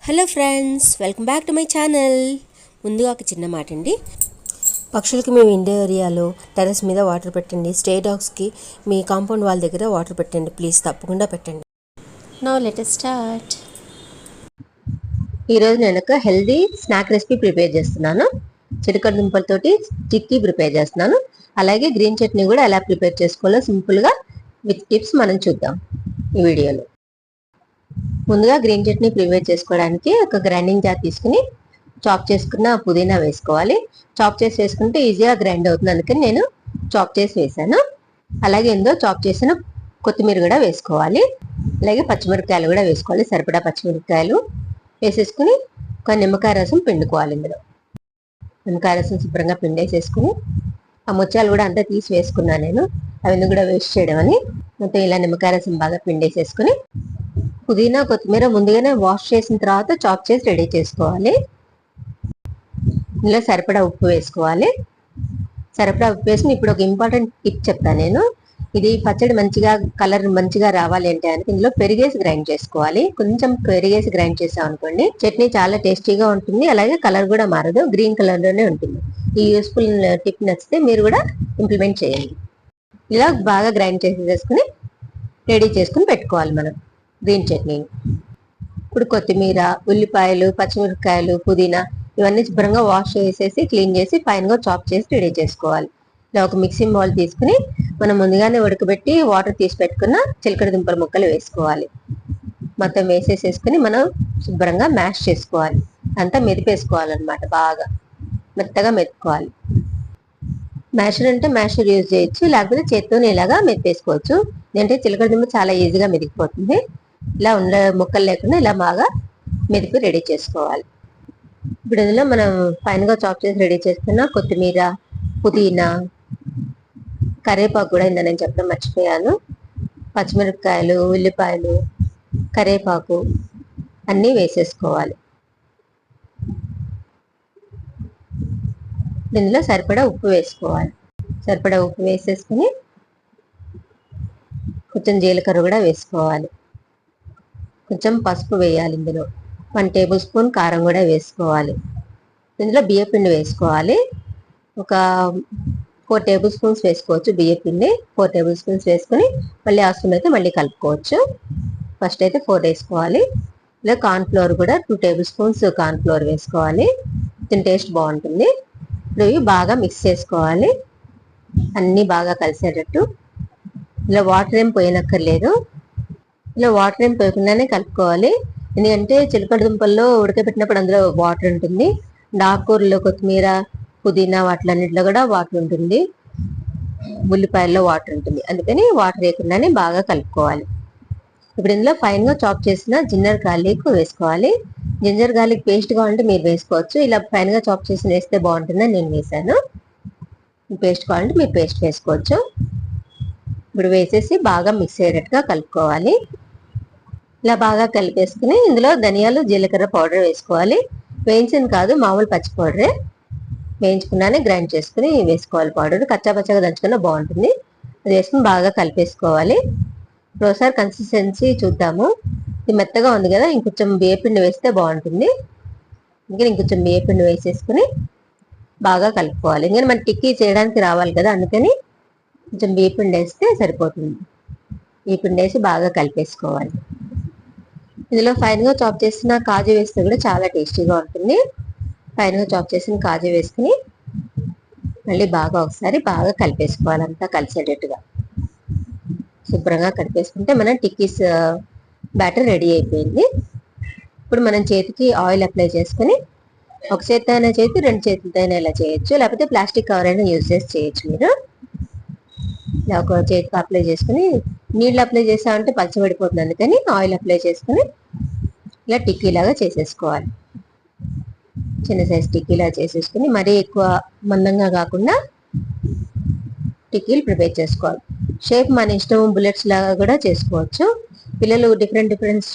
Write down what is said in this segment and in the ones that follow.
Hello friends, welcome back to my channel. ముందుగా ఒక చిన్న మాట అండి. పక్షులకి మీ ఇండో ఏరియాలో టెర్రస్ మీద వాటర్ పెట్టండి. స్టే డాగ్స్కి మీ కాంపౌండ్ వాల్ దగ్గర వాటర్ పెట్టండి. ప్లీజ్ తప్పకుండా పెట్టండి. Now let us start. ఈరోజు నేను ఒక హెల్దీ స్నాక్ రెసిపీ ప్రిపేర్ చేస్తున్నాను. చిలకడ దుంపలతోటి టిక్కీ ప్రిపేర్ చేస్తున్నాను. అలాగే గ్రీన్ చట్నీ కూడా ఎలా ప్రిపేర్ చేసుకోవాలో సింపుల్గా విత్ టిప్స్ మనం చూద్దాం ఈ వీడియోలో. ముందుగా గ్రీన్ చట్నీ ప్రిపేర్ చేసుకోవడానికి ఒక గ్రైండింగ్ జార్ తీసుకుని చాప్ చేసుకున్న పుదీనా వేసుకోవాలి. చాప్ చేసి వేసుకుంటే ఈజీగా గ్రైండ్ అవుతుంది, అందుకని నేను చాప్ చేసి వేసాను. అలాగే ఇందులో చాప్ చేసిన కొత్తిమీర కూడా వేసుకోవాలి. అలాగే పచ్చిమిరపకాయలు కూడా వేసుకోవాలి. సరిపడా పచ్చిమిరపకాయలు వేసేసుకుని ఒక నిమ్మకాయ రసం పిండుకోవాలి. ఇందులో నిమ్మకాయ రసం శుభ్రంగా పిండేసేసుకుని ఆ ముత్యాలు కూడా అంతా తీసి వేసుకున్నాను నేను, అవన్నీ కూడా వేస్ట్ చేయడం అని. మొత్తం ఇలా నిమ్మకాయ రసం బాగా పిండేసేసుకుని పుదీనా కొత్తిమీర ముందుగానే వాష్ చేసిన తర్వాత చాప్ చేసి రెడీ చేసుకోవాలి. ఇందులో సరిపడా ఉప్పు వేసుకోవాలి. సరిపడా ఉప్పు వేసుకుని ఇప్పుడు ఒక ఇంపార్టెంట్ టిప్ చెప్తాను నేను. ఇది పచ్చడి మంచిగా కలర్ మంచిగా రావాలి అంటే అని ఇందులో పెరిగేసి గ్రైండ్ చేసుకోవాలి. కొంచెం పెరిగేసి గ్రైండ్ చేసాం అనుకోండి చట్నీ చాలా టేస్టీగా ఉంటుంది. అలాగే కలర్ కూడా మారదు, గ్రీన్ కలర్ లోనే ఉంటుంది. ఈ యూస్ఫుల్ టిప్ నచ్చితే మీరు కూడా ఇంప్లిమెంట్ చేయండి. ఇలా బాగా గ్రైండ్ చేసేసుకుని రెడీ చేసుకుని పెట్టుకోవాలి మనం గ్రీన్ చట్నీ. ఇప్పుడు కొత్తిమీర, ఉల్లిపాయలు, పచ్చిమిరపకాయలు, పుదీనా ఇవన్నీ శుభ్రంగా వాష్ చేసేసి క్లీన్ చేసి ఫైన్గా చాప్ చేసి రెడీ చేసుకోవాలి. ఇలా ఒక మిక్సింగ్ బౌల్ తీసుకుని మనం ముందుగానే ఉడకబెట్టి వాటర్ తీసి పెట్టుకున్న చిలకడ దుంపల ముక్కలు వేసుకోవాలి. మొత్తం వేసేసేసుకుని మనం శుభ్రంగా మ్యాష్ చేసుకోవాలి. అంతా మెదిపేసుకోవాలన్నమాట, బాగా మెత్తగా మెతుకోవాలి. మ్యాషర్ అంటే మ్యాషర్ యూజ్ చేయొచ్చు, లేకపోతే చేత్తోనే ఇలాగా మెదిపేసుకోవచ్చు. ఏంటంటే చిలకడ దుంప చాలా ఈజీగా మెదిగిపోతుంది. ఇలా ముక్కలు లేకుండా ఇలా బాగా మెదిపి రెడీ చేసుకోవాలి. ఇప్పుడు ఇందులో మనం ఫైన్గా చాప్ చేసి రెడీ చేసుకున్న కొత్తిమీర, పుదీనా, కరివేపాకు కూడా ఇందా నేను చెప్పడం మర్చిపోయాను. పచ్చిమిరపకాయలు, ఉల్లిపాయలు, కరివేపాకు అన్నీ వేసేసుకోవాలి. ఇందులో సరిపడా ఉప్పు వేసుకోవాలి. సరిపడా ఉప్పు వేసేసుకుని కొంచెం జీలకర్ర కూడా వేసుకోవాలి. కొంచెం పసుపు వేయాలి. ఇందులో 1 టేబుల్ స్పూన్ కారం కూడా వేసుకోవాలి. ఇందులో బియ్యపిండి వేసుకోవాలి. ఒక 4 టేబుల్ స్పూన్స్ వేసుకోవచ్చు బియ్యపిండి. 4 టేబుల్ స్పూన్స్ వేసుకొని మళ్ళీ అవసరం అయితే మళ్ళీ కలుపుకోవచ్చు. ఫస్ట్ అయితే 4 వేసుకోవాలి. ఇలా కార్న్ఫ్లోర్ కూడా 2 టేబుల్ స్పూన్స్ కార్న్ఫ్లోర్ వేసుకోవాలి. దీని టేస్ట్ బాగుంటుంది. ఇప్పుడు ఇవి బాగా మిక్స్ చేసుకోవాలి, అన్నీ బాగా కలిసేటట్టు. ఇలా వాటర్ ఏం పోయనక్కర్లేదు, ఇలా వాటర్ ఏం పోయకుండానే కలుపుకోవాలి. ఎందుకంటే చిలకడ దుంపల్లో ఉడకబెట్టినప్పుడు అందులో వాటర్ ఉంటుంది. ఆకుకూరలో కొత్తిమీర, పుదీనా వాటిలన్నింటిలో కూడా వాటర్ ఉంటుంది, ఉల్లిపాయల్లో వాటర్ ఉంటుంది. అందుకని వాటర్ వేయకుండానే బాగా కలుపుకోవాలి. ఇప్పుడు ఇందులో ఫైన్గా చాప్ చేసిన జింజర్ గార్లిక్ వేసుకోవాలి. జింజర్ గార్లిక్ పేస్ట్ కావాలంటే మీరు వేసుకోవచ్చు. ఇలా ఫైన్గా చాప్ చేసి వేస్తే బాగుంటుందని నేను వేసాను. పేస్ట్ కావాలంటే మీరు పేస్ట్ వేసుకోవచ్చు. ఇప్పుడు వేసేసి బాగా మిక్స్ అయ్యేటట్టుగా కలుపుకోవాలి. ఇలా బాగా కలిపేసుకుని ఇందులో ధనియాలు, జీలకర్ర పౌడర్ వేసుకోవాలి. వేయించిన కాదు, మామూలు పచ్చి పౌడరే. వేయించుకున్నానే గ్రైండ్ చేసుకుని వేసుకోవాలి. పౌడర్ కచ్చా పచ్చగా దంచుకున్నా బాగుంటుంది. అది వేసుకుని బాగా కలిపేసుకోవాలి. ఇప్పుడు ఒకసారి కన్సిస్టెన్సీ చూద్దాము. ఇది మెత్తగా ఉంది కదా, ఇంకొంచెం బియ్యపిండి వేస్తే బాగుంటుంది. ఇంకా ఇంకొంచెం బియ్యపిండి వేసేసుకుని బాగా కలుపుకోవాలి. ఇంకా మన టిక్కీ చేయడానికి రావాలి కదా, అందుకని కొంచెం బియ్యపిండి వేస్తే సరిపోతుంది. బియ్యపిండి వేసి బాగా కలిపేసుకోవాలి. ఇందులో ఫైన్గా చాప్ చేసిన కాజు వేస్తే కూడా చాలా టేస్టీగా ఉంటుంది. ఫైన్గా చాప్ చేసిన కాజు వేసుకుని మళ్ళీ బాగా ఒకసారి బాగా కలిపేసుకోవాలి, అంతా కలిసేటట్టుగా. శుభ్రంగా కలిపేసుకుంటే మన టిక్కీస్ బ్యాటర్ రెడీ అయిపోయింది. ఇప్పుడు మనం చేతికి ఆయిల్ అప్లై చేసుకుని ఒక చేతితో అయినా చేయొచ్చు, 2 చేతులతో అయినా ఇలా చేయొచ్చు, లేకపోతే ప్లాస్టిక్ కవర్ అయినా యూజ్ చేసి చేయొచ్చు. మీరు ఇలా ఒక చేతికి అప్లై చేసుకుని నీళ్ళు అప్లై చేసామంటే పలచబడిపోతుంది, అందుకని ఆయిల్ అప్లై చేసుకుని ఇలా టిక్కీలాగా చేసేసుకోవాలి. చిన్న సైజ్ టిక్కీలా చేసేసుకుని మరీ ఎక్కువ మందంగా కాకుండా టిక్కీలు ప్రిపేర్ చేసుకోవాలి. షేప్ మన ఇష్టం, బుల్లెట్స్ లాగా కూడా చేసుకోవచ్చు. పిల్లలు డిఫరెంట్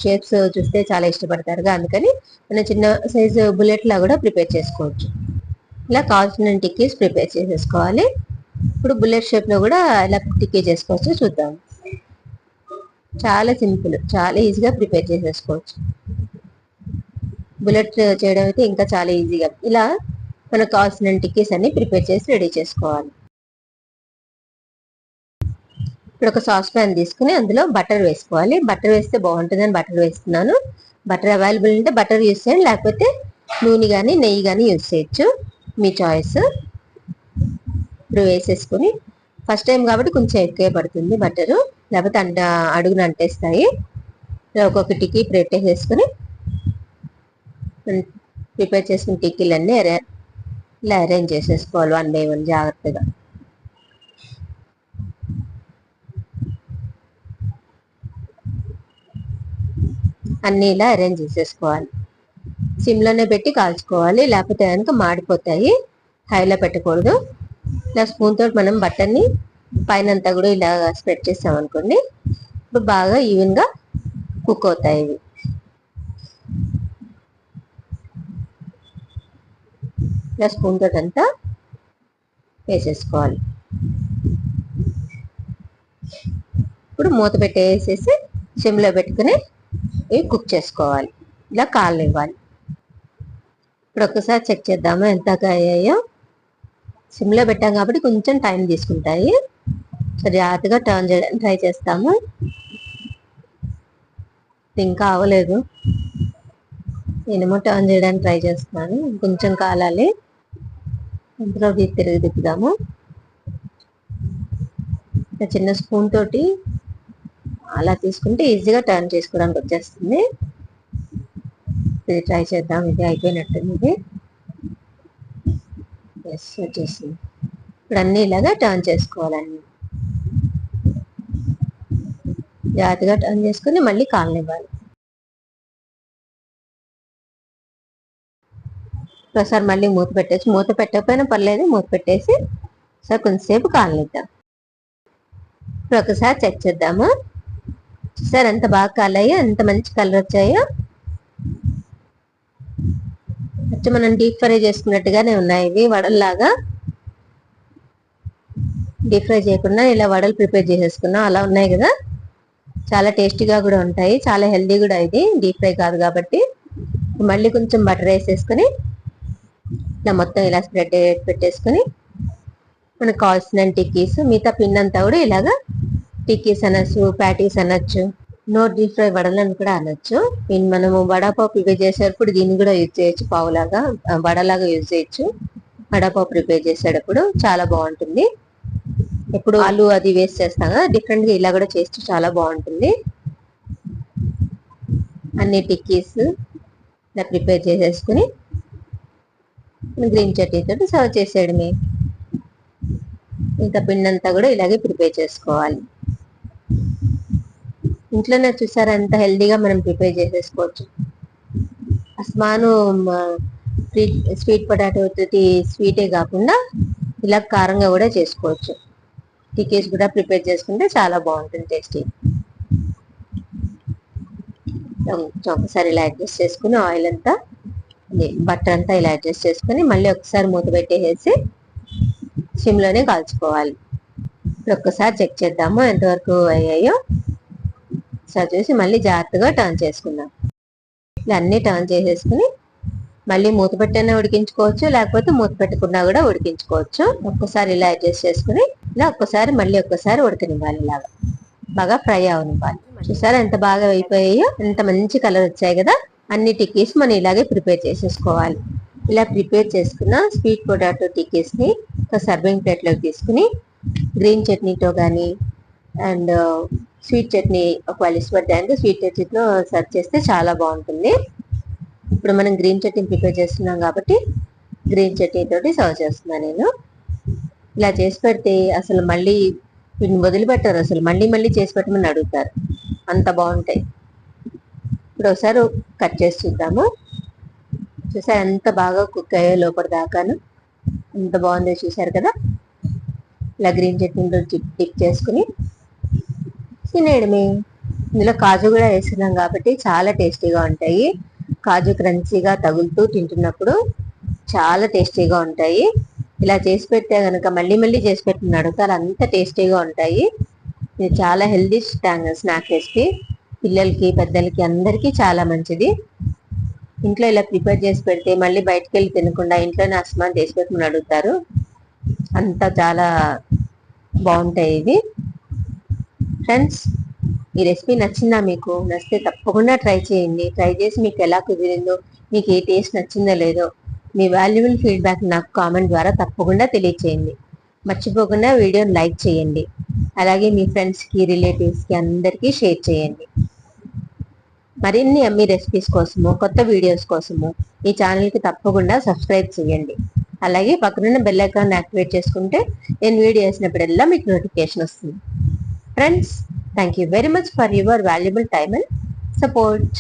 షేప్స్ చూస్తే చాలా ఇష్టపడతారుగా, అందుకని మనం చిన్న సైజు బుల్లెట్ లా కూడా ప్రిపేర్ చేసుకోవచ్చు. ఇలా కావాల్సిన టిక్కీస్ ప్రిపేర్ చేసేసుకోవాలి. ఇప్పుడు బుల్లెట్ షేప్ లో కూడా ఇలా టిక్కీ చేసుకోవచ్చు, చూద్దాం. చాలా సింపుల్, చాలా ఈజీగా ప్రిపేర్ చేసేసుకోవచ్చు. బుల్లెట్ చేయడం అయితే ఇంకా చాలా ఈజీగా. ఇలా మనకు కావాల్సిన టిక్కీస్ అన్ని ప్రిపేర్ చేసి రెడీ చేసుకోవాలి. ఇప్పుడు ఒక సాస్ ప్యాన్ తీసుకుని అందులో బటర్ వేసుకోవాలి. బటర్ వేస్తే బాగుంటుందని బటర్ వేస్తున్నాను. బటర్ అవైలబుల్ ఉంటే బటర్ యూస్ చేయండి, లేకపోతే నూనె కానీ నెయ్యి కానీ యూస్ చేయొచ్చు, మీ చాయిస్. ఇప్పుడు వేసేసుకుని ఫస్ట్ టైం కాబట్టి కొంచెం ఎక్కువే పడుతుంది బటరు, లేకపోతే అడుగున అంటేస్తాయి. ఒక్కొక్క టిక్కీ పెట్టేసేసుకుని ప్రిపేర్ చేసుకున్న టిక్కీలన్నీ ఇలా అరేంజ్ చేసేసుకోవాలి 1 by 1 జాగ్రత్తగా. అన్నీ ఇలా అరేంజ్ చేసేసుకోవాలి. సిమ్లోనే పెట్టి కాల్చుకోవాలి, లేకపోతే కనుక మాడిపోతాయి. హైలో పెట్టకూడదు. ఇలా స్పూన్ తోటి మనం బటర్ని పైన అంతా కూడా ఇలా స్ప్రెడ్ చేసామనుకోండి, ఇప్పుడు బాగా ఈవెన్గా కుక్ అవుతాయి ఇవి. ఇలా స్పూన్ తోటి అంతా వేసేసుకోవాలి. ఇప్పుడు మూత పెట్టేసేసి సిమ్లో పెట్టుకుని ఇవి కుక్ చేసుకోవాలి. ఇలా కాలనివ్వాలి. ఇప్పుడు ఒక్కసారి చెక్ చేద్దాము ఎంతగా అయ్యాయో. సిమ్లో పెట్టాం కాబట్టి కొంచెం టైం తీసుకుంటాయి. జాగ్రత్తగా టర్న్ చేయడానికి ట్రై చేస్తాము. ఇంకా అవ్వలేదు, నేనేమో టర్న్ చేయడానికి ట్రై చేస్తున్నాను. కొంచెం కాలాలి. అందులో తిరిగి తిప్పుదాము. చిన్న స్పూన్ తోటి అలా తీసుకుంటే ఈజీగా టర్న్ చేసుకోవడానికి వచ్చేస్తుంది. ఇది ట్రై చేద్దాం. ఇది అయిపోయినట్టుంది. ఇది ఎస్ వచ్చేసింది. ఇప్పుడు అన్నీ ఇలాగా టర్న్ చేసుకోవాలండి. జాగ్రత్తగా టర్న్ చేసుకుని మళ్ళీ కాలనివ్వాలి. ఒకసారి మళ్ళీ మూత పెట్టేసి, మూత పెట్టకపోయినా పర్లేదు, మూత పెట్టేసి ఒకసారి కొంచెంసేపు కాలనిద్దాం. ఇప్పుడు ఒకసారి చెక్ చేద్దాము. చూసారు ఎంత బాగా కాలాయో, ఎంత మంచి కలర్ వచ్చాయో. మనం డీప్ ఫ్రై చేసుకున్నట్టుగానే ఉన్నాయి ఇవి. వడల్లాగా డీప్ ఫ్రై చేయకుండా ఇలా వడలు ప్రిపేర్ చేసేసుకున్నాం, అలా ఉన్నాయి కదా. చాలా టేస్టీగా కూడా ఉంటాయి, చాలా హెల్దీ కూడా. ఇది డీప్ ఫ్రై కాదు కాబట్టి. మళ్ళీ కొంచెం బటర్ వేసేసుకుని ఇలా మొత్తం ఇలా స్ప్రెడ్ పెట్టేసుకుని మనకు కావాల్సిన టిక్కీస్, మిగతా పిండి అంతా కూడా ఇలాగా టిక్కీస్ అనొచ్చు, ప్యాటీస్ అనొచ్చు, నో డీప్ ఫ్రై వడలని కూడా అనొచ్చు. మనము వడాపావు ప్రిపేర్ చేసేటప్పుడు దీన్ని కూడా యూజ్ చేయొచ్చు, పావులాగా వడలాగా యూజ్ చేయొచ్చు. వడాపావు ప్రిపేర్ చేసేటప్పుడు చాలా బాగుంటుంది. ఎప్పుడు ఆలు అది వేస్ట్ చేస్తాం కదా, డిఫరెంట్ గా ఇలా కూడా చేస్తే చాలా బాగుంటుంది. అన్ని టిక్కీస్ ఇలా ప్రిపేర్ చేసేసుకుని గ్రీన్ చట్నీతో సర్వ్ చేసేయడమే. ఇంకా పిండి అంతా కూడా ఇలాగే ప్రిపేర్ చేసుకోవాలి. ఇంట్లోనే చూసారా ఎంత హెల్దీగా మనం ప్రిపేర్ చేసేసుకోవచ్చు. అస్మాను స్వీట్ పొటాటో స్వీటే కాకుండా ఇలా కారంగా కూడా చేసుకోవచ్చు. టిక్కీస్ కూడా ప్రిపేర్ చేసుకుంటే చాలా బాగుంటుంది టేస్టీ. ఒకసారి ఇలా అడ్జస్ట్ చేసుకుని ఆయిల్ అంతా, బటర్ అంతా ఇలా అడ్జస్ట్ చేసుకుని మళ్ళీ ఒకసారి మూత పెట్టేసి సిమ్లోనే కాల్చుకోవాలి. ఇప్పుడు ఒక్కసారి చెక్ చేద్దాము ఎంతవరకు అయ్యాయో. ఒకసారి చూసి మళ్ళీ జాగ్రత్తగా టర్న్ చేసుకుందాం. ఇలా అన్ని టర్న్ చేసేసుకుని మళ్ళీ మూత పెట్టైనా ఉడికించుకోవచ్చు, లేకపోతే మూత పెట్టకుండా కూడా ఉడికించుకోవచ్చు. ఒక్కసారి ఇలా అడ్జస్ట్ చేసుకుని ఇలా మళ్ళీ ఒక్కసారి ఉడకనివ్వాలి. ఇలాగా బాగా ఫ్రై అవనివ్వాలి. చూసారా ఎంత బాగా అయిపోయాయో, ఎంత మంచి కలర్ వచ్చాయి కదా. అన్ని టిక్కీస్ మనం ఇలాగే ప్రిపేర్ చేసేసుకోవాలి. ఇలా ప్రిపేర్ చేసుకున్న స్వీట్ పొటాటో టిక్కీస్ ని ఒక సర్వింగ్ ప్లేట్ లోకి తీసుకుని గ్రీన్ చట్నీతో కానీ అండ్ స్వీట్ చట్నీ ఒకవేళ ఇష్టపడ్డానికి స్వీట్ చట్నీతో సర్వ్ చేస్తే చాలా బాగుంటుంది. ఇప్పుడు మనం గ్రీన్ చట్నీ ప్రిపేర్ చేస్తున్నాం కాబట్టి గ్రీన్ చట్నీ తోటి సర్వ్ చేస్తున్నాను నేను. ఇలా చేసి పెడితే అసలు మళ్ళీ వీటిని వదిలిపెట్టారు, అసలు మళ్ళీ మళ్ళీ చేసి పెట్టమని అడుగుతారు, అంత బాగుంటాయి. ఇప్పుడు ఒకసారి కట్ చేసి చూద్దాము. చూసారు ఎంత బాగా కుక్ అయ్యో లోపల దాకాను, ఎంత బాగుందో చూసారు కదా. ఇలా గ్రీన్ చట్నీలో డిప్ చేసుకుని తినేయడమే. ఇందులో కాజు కూడా వేస్తున్నాం కాబట్టి చాలా టేస్టీగా ఉంటాయి. కాజు క్రంచీగా తగులుతూ తింటున్నప్పుడు చాలా టేస్టీగా ఉంటాయి. ఇలా చేసి పెడితే కనుక మళ్ళీ మళ్ళీ చేసి పెట్టిన అడుగుతారు, అంత టేస్టీగా ఉంటాయి. ఇది చాలా హెల్దీ స్నాక్ రెసిపీ. పిల్లలకి పెద్దలకి అందరికీ చాలా మంచిది. ఇంట్లో ఇలా ప్రిపేర్ చేసి పెడితే మళ్ళీ బయటకు వెళ్ళి తినకుండా ఇంట్లోనే అస్మాన్ చేసి పెట్టమని అడుగుతారు. అంతా చాలా బాగుంటాయి ఇవి. ఫ్రెండ్స్, ఈ రెసిపీ నచ్చిందా? మీకు నచ్చితే తప్పకుండా ట్రై చేయండి. ట్రై చేసి మీకు ఎలా కుదిరిందో, మీకు ఏ టేస్ట్ నచ్చిందో లేదో మీ వాల్యుబుల్ ఫీడ్బ్యాక్ నాకు కామెంట్ ద్వారా తప్పకుండా తెలియచేయండి. మర్చిపోకుండా వీడియోని లైక్ చేయండి. అలాగే మీ ఫ్రెండ్స్కి, రిలేటివ్స్కి అందరికీ షేర్ చేయండి. మరిన్ని అమ్మి రెసిపీస్ కోసము, కొత్త వీడియోస్ కోసము ఈ ఛానల్కి తప్పకుండా సబ్స్క్రైబ్ చేయండి. అలాగే పక్కనున్న బెల్ ఐకాన్ యాక్టివేట్ చేసుకుంటే నేను వీడియో వేసినప్పుడల్లా మీకు నోటిఫికేషన్ వస్తుంది. Friends, thank you very much for your valuable time and support.